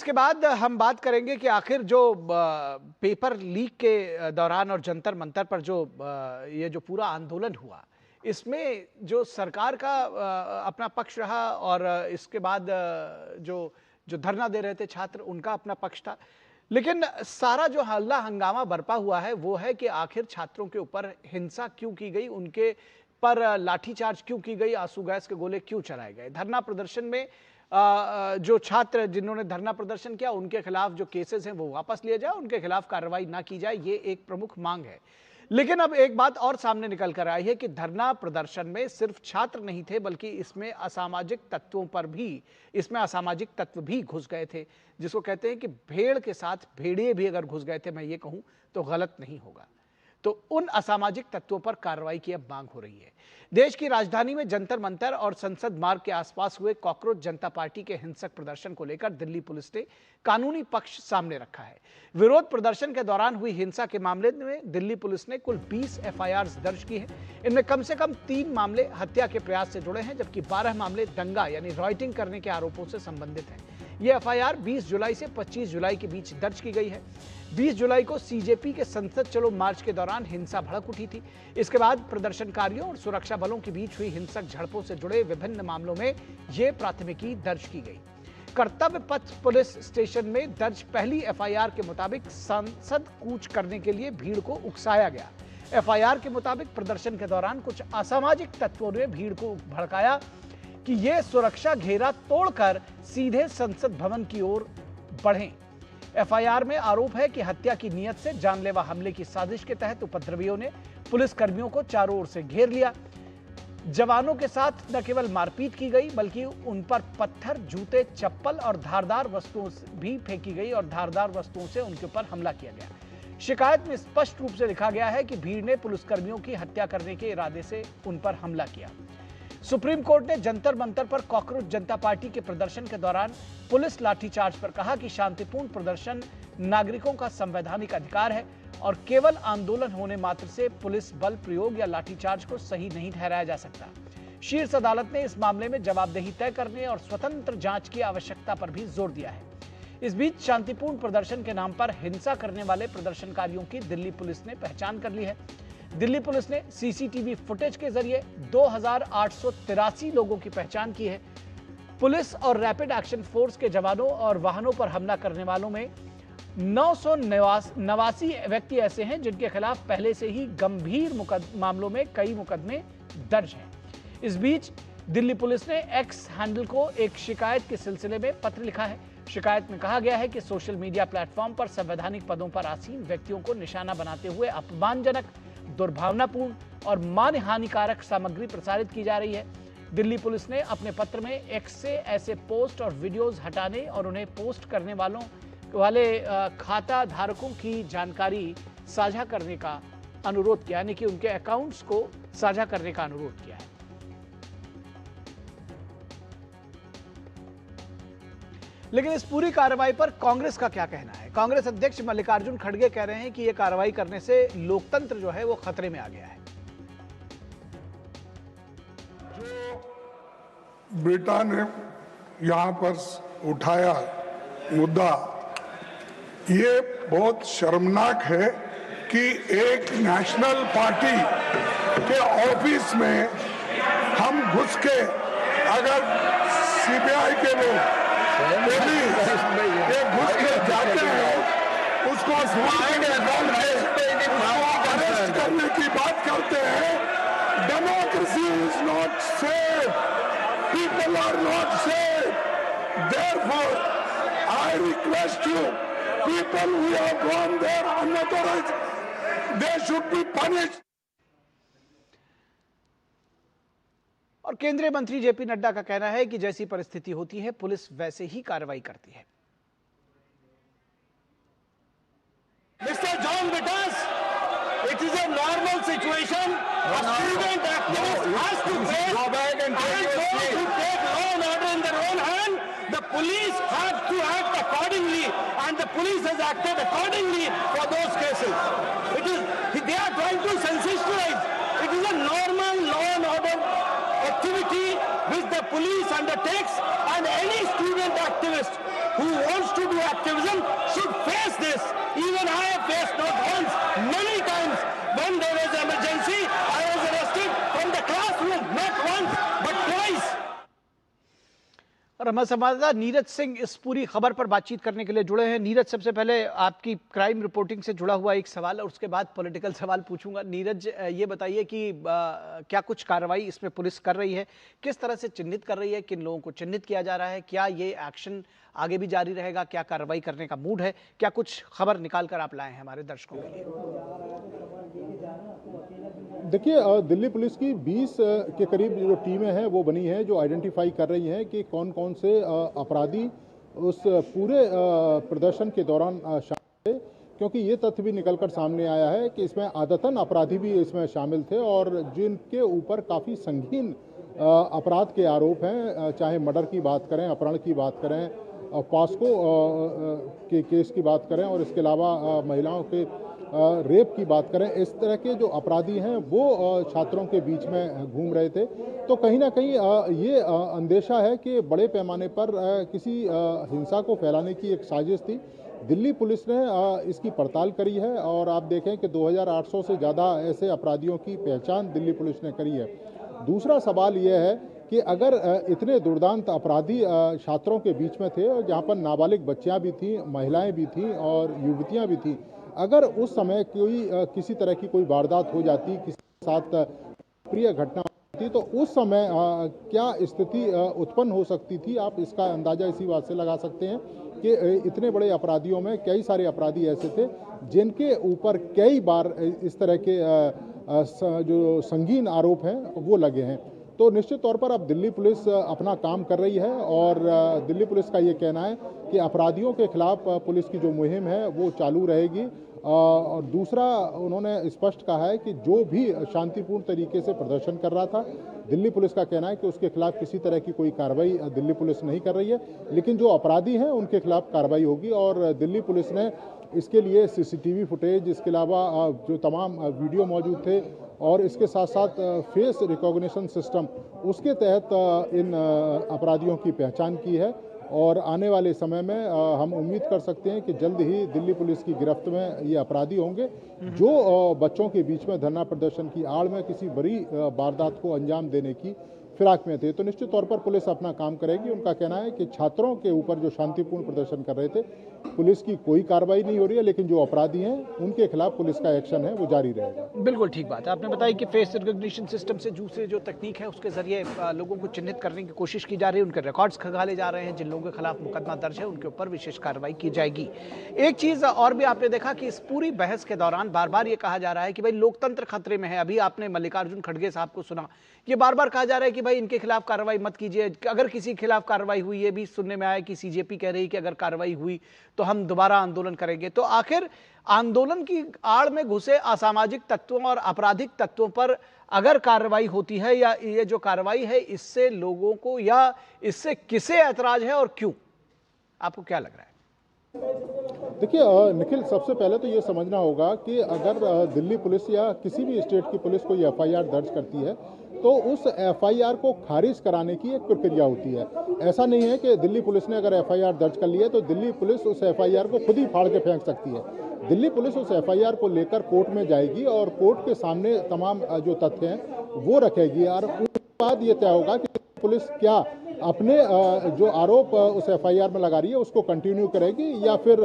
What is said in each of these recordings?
इसके बाद हम बात करेंगे कि आखिर जो पेपर लीक के दौरान और जंतर मंतर पर जो ये जो पूरा आंदोलन हुआ, इसमें जो सरकार का अपना पक्ष रहा और इसके बाद जो जो धरना दे रहे थे छात्र, उनका अपना पक्ष था। लेकिन सारा जो हल्ला हंगामा बरपा हुआ है वो है कि आखिर छात्रों के ऊपर हिंसा क्यों की गई, उनके पर लाठीचार्ज क्यों की गई, आंसू गैस के गोले क्यों चलाए गए। धरना प्रदर्शन में जो छात्र जिन्होंने धरना प्रदर्शन किया उनके खिलाफ जो केसेस हैं वो वापस लिए जाए, उनके खिलाफ कार्रवाई ना की जाए, ये एक प्रमुख मांग है। लेकिन अब एक बात और सामने निकल कर आई है कि धरना प्रदर्शन में सिर्फ छात्र नहीं थे, बल्कि इसमें असामाजिक तत्व भी घुस गए थे, जिसको कहते हैं कि भेड़ के साथ भेड़िए भी अगर घुस गए थे, मैं ये कहूं तो गलत नहीं होगा। तो उन असामाजिक तत्वों पर कार्रवाई की अब मांग हो रही है। देश की राजधानी में जंतर मंतर और संसद मार्ग के आसपास हुए कॉकरोच जनता पार्टी के हिंसक प्रदर्शन को लेकर दिल्ली पुलिस ने कानूनी पक्ष सामने रखा है। विरोध प्रदर्शन के दौरान हुई हिंसा के मामले में दिल्ली पुलिस ने कुल 20 एफआईआर दर्ज की हैं। इनमें कम से कम 3 मामले हत्या के प्रयास से जुड़े हैं, जबकि 12 मामले दंगा यानी रॉयटिंग करने के आरोपों से संबंधित हैं। यह एफआईआर 20 जुलाई से 25 जुलाई के बीच दर्ज की गई है। 20 जुलाई को सीजेपी के संसद चलो मार्च के दौरान हिंसा भड़क उठी थी। इसके बाद प्रदर्शनकारियों और सुरक्षा बलों के बीच हुई हिंसक झड़पों से जुड़े विभिन्न मामलों में यह प्राथमिकी दर्ज की गई। कर्तव्य पथ पुलिस स्टेशन में दर्ज पहली एफआईआर के मुताबिक संसद कूच करने के लिए भीड़ को उकसाया गया। एफआईआर के मुताबिक प्रदर्शन के दौरान कुछ असामाजिक तत्वों ने भीड़ को भड़काया कि ये सुरक्षा घेरा तोड़कर सीधे संसद भवन की ओर बढ़ें। एफआईआर में आरोप है कि हत्या की नीयत से जानलेवा हमले की साजिश के तहत उपद्रवियों ने पुलिस कर्मियों को चारों ओर से घेर लिया। जवानों के साथ न केवल मारपीट की गई, बल्कि उन पर पत्थर, जूते, चप्पल और धारदार वस्तुओं भी फेंकी गई और धारदार वस्तुओं से उनके ऊपर हमला किया गया। शिकायत में स्पष्ट रूप से लिखा गया है कि भीड़ ने पुलिसकर्मियों की हत्या करने के इरादे से उन पर हमला किया। सुप्रीम कोर्ट ने जंतर मंतर पर कॉकरोच जनता पार्टी के प्रदर्शन के दौरान पुलिस लाठीचार्ज पर कहा कि शांतिपूर्ण प्रदर्शन नागरिकों का संवैधानिक अधिकार है और केवल आंदोलन होने मात्र से पुलिस बल प्रयोग या लाठीचार्ज को सही नहीं ठहराया जा सकता। शीर्ष अदालत ने इस मामले में जवाबदेही तय करने और स्वतंत्र जांच की आवश्यकता पर भी जोर दिया है। इस बीच शांतिपूर्ण प्रदर्शन के नाम पर हिंसा करने वाले प्रदर्शनकारियों की दिल्ली पुलिस ने पहचान कर ली है। दिल्ली पुलिस ने सीसीटीवी फुटेज के जरिए 2883 लोगों की पहचान की है। पुलिस और रैपिड एक्शन फोर्स के जवानों और वाहनों पर हमला करने वालों में 989 व्यक्ति ऐसे हैं जिनके खिलाफ पहले से ही गंभीर मामलों में कई मुकदमे दर्ज हैं। इस बीच दिल्ली पुलिस ने एक्स हैंडल को एक शिकायत के सिलसिले में पत्र लिखा है। शिकायत में कहा गया है कि सोशल मीडिया प्लेटफॉर्म पर संवैधानिक पदों पर आसीन व्यक्तियों को निशाना बनाते हुए अपमानजनक, दुर्भावनापूर्ण और मानहानिकारक सामग्री प्रसारित की जा रही है। दिल्ली पुलिस ने अपने पत्र में एक्स से ऐसे पोस्ट और वीडियोस हटाने और उन्हें पोस्ट करने वाले खाता धारकों की जानकारी साझा करने का अनुरोध किया, यानी कि उनके अकाउंट्स को साझा करने का अनुरोध किया है। लेकिन इस पूरी कार्रवाई पर कांग्रेस का क्या कहना है? कांग्रेस अध्यक्ष मल्लिकार्जुन खड़गे कह रहे हैं कि यह कार्रवाई करने से लोकतंत्र जो है वो खतरे में आ गया है। जो बेटा ने यहां पर उठाया मुद्दा, ये बहुत शर्मनाक है कि एक नेशनल पार्टी के ऑफिस में हम घुस के, अगर सीबीआई के लोग ये घुस के जाते हैं, उसको अरेस्ट करने की बात करते हैं। Democracy is not safe, people are not safe. Therefore I request you, people who have gone there unauthorized, they should be punished. और केंद्रीय मंत्री जेपी नड्डा का कहना है कि जैसी परिस्थिति होती है पुलिस वैसे ही कार्रवाई करती है। Mr. John Vitas, it is a normal situation. A student activist has to face, and those who take law and order in their own hand, the police have to act accordingly, and the police has acted accordingly for those cases. They are trying to sensationalize. It is a normal law and order activity which the police undertakes, and any student activist who wants to do activism should face this. Even I have faced not once, many times. When there was emergency, I was arrested from the classroom, not once, but twice. और हमारे संवाददाता नीरज सिंह इस पूरी खबर पर बातचीत करने के लिए जुड़े हैं। नीरज, सबसे पहले आपकी क्राइम रिपोर्टिंग से जुड़ा हुआ एक सवाल और उसके बाद पॉलिटिकल सवाल पूछूंगा। नीरज, ये बताइए कि क्या कुछ कार्रवाई इसमें पुलिस कर रही है, किस तरह से चिन्हित कर रही है, किन लोगों को चिन्हित किया जा रहा है, क्या ये एक्शन आगे भी जारी रहेगा, क्या कार्रवाई करने का मूड है, क्या कुछ खबर निकाल कर आप लाए हैं हमारे दर्शकों के लिए? देखिए, दिल्ली पुलिस की 20 के करीब जो टीमें हैं वो बनी हैं, जो आइडेंटिफाई कर रही हैं कि कौन कौन से अपराधी उस पूरे प्रदर्शन के दौरान शामिल थे, क्योंकि ये तथ्य भी निकलकर सामने आया है कि इसमें आदतन अपराधी भी इसमें शामिल थे और जिनके ऊपर काफ़ी संगीन अपराध के आरोप हैं, चाहे मर्डर की बात करें, अपहरण की बात करें, पॉस्को के केस की बात करें और इसके अलावा महिलाओं के रेप की बात करें। इस तरह के जो अपराधी हैं वो छात्रों के बीच में घूम रहे थे। तो कहीं ना कहीं ये अंदेशा है कि बड़े पैमाने पर किसी हिंसा को फैलाने की एक साजिश थी। दिल्ली पुलिस ने इसकी पड़ताल करी है और आप देखें कि 2800 से ज़्यादा ऐसे अपराधियों की पहचान दिल्ली पुलिस ने करी है। दूसरा सवाल ये है कि अगर इतने दुर्दांत अपराधी छात्रों के बीच में थे, जहाँ पर नाबालिग बच्चियाँ भी थीं, महिलाएं भी थीं और युवतियाँ भी थीं, अगर उस समय कोई किसी तरह की कोई वारदात हो जाती, किसी के साथ प्रिय घटना होती, तो उस समय क्या स्थिति उत्पन्न हो सकती थी, आप इसका अंदाज़ा इसी बात से लगा सकते हैं कि इतने बड़े अपराधियों में कई सारे अपराधी ऐसे थे जिनके ऊपर कई बार इस तरह के जो संगीन आरोप हैं वो लगे हैं। तो निश्चित तौर पर अब दिल्ली पुलिस अपना काम कर रही है और दिल्ली पुलिस का ये कहना है कि अपराधियों के खिलाफ पुलिस की जो मुहिम है वो चालू रहेगी। और दूसरा, उन्होंने स्पष्ट कहा है कि जो भी शांतिपूर्ण तरीके से प्रदर्शन कर रहा था, दिल्ली पुलिस का कहना है कि उसके खिलाफ किसी तरह की कोई कार्रवाई दिल्ली पुलिस नहीं कर रही है, लेकिन जो अपराधी हैं उनके खिलाफ कार्रवाई होगी। और दिल्ली पुलिस ने इसके लिए सीसीटीवी फुटेज, इसके अलावा जो तमाम वीडियो मौजूद थे और इसके साथ साथ फेस रिकॉग्निशन सिस्टम, उसके तहत इन अपराधियों की पहचान की है। और आने वाले समय में हम उम्मीद कर सकते हैं कि जल्द ही दिल्ली पुलिस की गिरफ्त में ये अपराधी होंगे जो बच्चों के बीच में धरना प्रदर्शन की आड़ में किसी बड़ी वारदात को अंजाम देने की फिराक में थे। तो निश्चित तौर पर पुलिस अपना काम करेगी। उनका कहना है कि छात्रों के ऊपर जो शांतिपूर्ण प्रदर्शन कर रहे थे, पुलिस की कोई कार्रवाई नहीं हो रही है, लेकिन जो अपराधी हैं उनके खिलाफ पुलिस का एक्शन है वो जारी रहेगा। बिल्कुल ठीक बात है। आपने बताया कि फेस रिकॉग्निशन सिस्टम से दूसरे जो तकनीक है उसके जरिए लोगों को चिन्हित करने की कोशिश की जा रही है, उनके रिकॉर्ड्स खंगाले जा रहे हैं, जिन लोगों के खिलाफ मुकदमा दर्ज है उनके ऊपर विशेष कार्रवाई की जाएगी। एक चीज और भी आपने देखा कि इस पूरी बहस के दौरान बार बार ये कहा जा रहा है कि भाई लोकतंत्र खतरे में है। अभी आपने मल्लिकार्जुन खड़गे साहब को सुना, ये बार बार कहा जा रहा है कि भाई इनके खिलाफ कार्रवाई मत कीजिए। अगर किसी के खिलाफ कार्रवाई हुई, ये भी सुनने में आया कि सीजेपी कह रही है कि अगर कार्रवाई हुई तो हम दोबारा आंदोलन करेंगे। तो आखिर आंदोलन की आड़ में घुसे असामाजिक तत्वों और आपराधिक तत्वों पर अगर कार्रवाई होती है, या ये जो कार्रवाई है इससे लोगों को या इससे किसे ऐतराज है और क्यों, आपको क्या लग रहा है? देखिए निखिल, सबसे पहले तो ये समझना होगा कि अगर दिल्ली पुलिस या किसी भी स्टेट की पुलिस कोई एफआईआर दर्ज करती है तो उस एफआईआर को खारिज कराने की एक प्रक्रिया होती है। ऐसा नहीं है कि दिल्ली पुलिस ने अगर एफआईआर दर्ज कर ली है तो दिल्ली पुलिस उस एफआईआर को खुद ही फाड़ के फेंक सकती है। दिल्ली पुलिस उस एफआईआर को लेकर कोर्ट में जाएगी और कोर्ट के सामने तमाम जो तथ्य हैं वो रखेगी और उसके बाद ये तय होगा कि पुलिस क्या अपने जो आरोप उस एफआईआर में लगा रही है उसको कंटिन्यू करेगी या फिर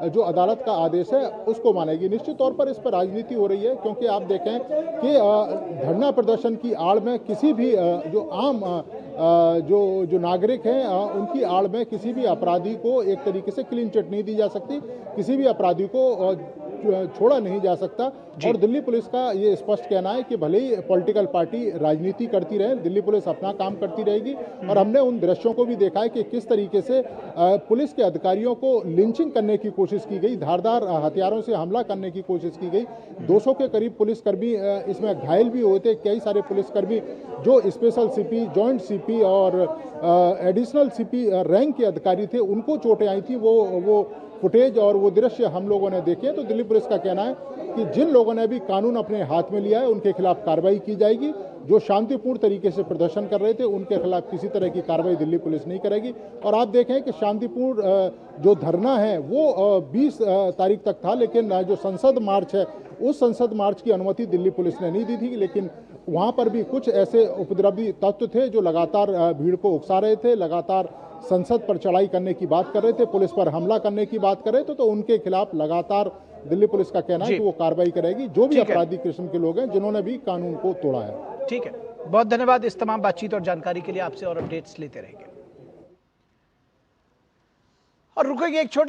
जो अदालत का आदेश है उसको मानेगी। निश्चित तौर पर इस पर राजनीति हो रही है, क्योंकि आप देखें कि धरना प्रदर्शन की आड़ में किसी भी जो आम जो नागरिक हैं उनकी आड़ में किसी भी अपराधी को एक तरीके से क्लीन चिट नहीं दी जा सकती, किसी भी अपराधी को छोड़ा नहीं जा सकता। और दिल्ली पुलिस का ये स्पष्ट कहना है कि भले ही पॉलिटिकल पार्टी राजनीति करती रहे, दिल्ली पुलिस अपना काम करती रहेगी। और हमने उन दृश्यों को भी देखा है कि किस तरीके से पुलिस के अधिकारियों को लिंचिंग करने की कोशिश की गई, धारदार हथियारों से हमला करने की कोशिश की गई। 200 के करीब पुलिसकर्मी इसमें घायल भी हुए थे। कई सारे पुलिसकर्मी जो स्पेशल सीपी, जॉइंट सीपी और एडिशनल सीपी रैंक के अधिकारी थे उनको चोटें आई थी। वो फुटेज और वो दृश्य हम लोगों ने देखे। तो दिल्ली पुलिस का कहना है कि जिन लोगों ने भी कानून अपने हाथ में लिया है उनके खिलाफ कार्रवाई की जाएगी। जो शांतिपूर्ण तरीके से प्रदर्शन कर रहे थे उनके खिलाफ किसी तरह की कार्रवाई दिल्ली पुलिस नहीं करेगी। और आप देखें कि शांतिपूर्ण जो धरना है वो 20 तारीख तक था, लेकिन जो संसद मार्च है उस संसद मार्च की अनुमति दिल्ली पुलिस ने नहीं दी थी। लेकिन वहां पर भी कुछ ऐसे उपद्रवी तत्व थे जो लगातार भीड़ को उकसा रहे थे, लगातार संसद पर चढ़ाई करने की बात कर रहे थे, पुलिस पर हमला करने की बात कर रहे थे। तो उनके खिलाफ लगातार दिल्ली पुलिस का कहना है कि वो कार्रवाई करेगी, जो भी अपराधी किस्म के लोग हैं जिन्होंने भी कानून को तोड़ा है। ठीक है, बहुत धन्यवाद इस तमाम बातचीत और जानकारी के लिए। आपसे और अपडेट्स लेते रहेंगे। और रुकेंगे एक छोटे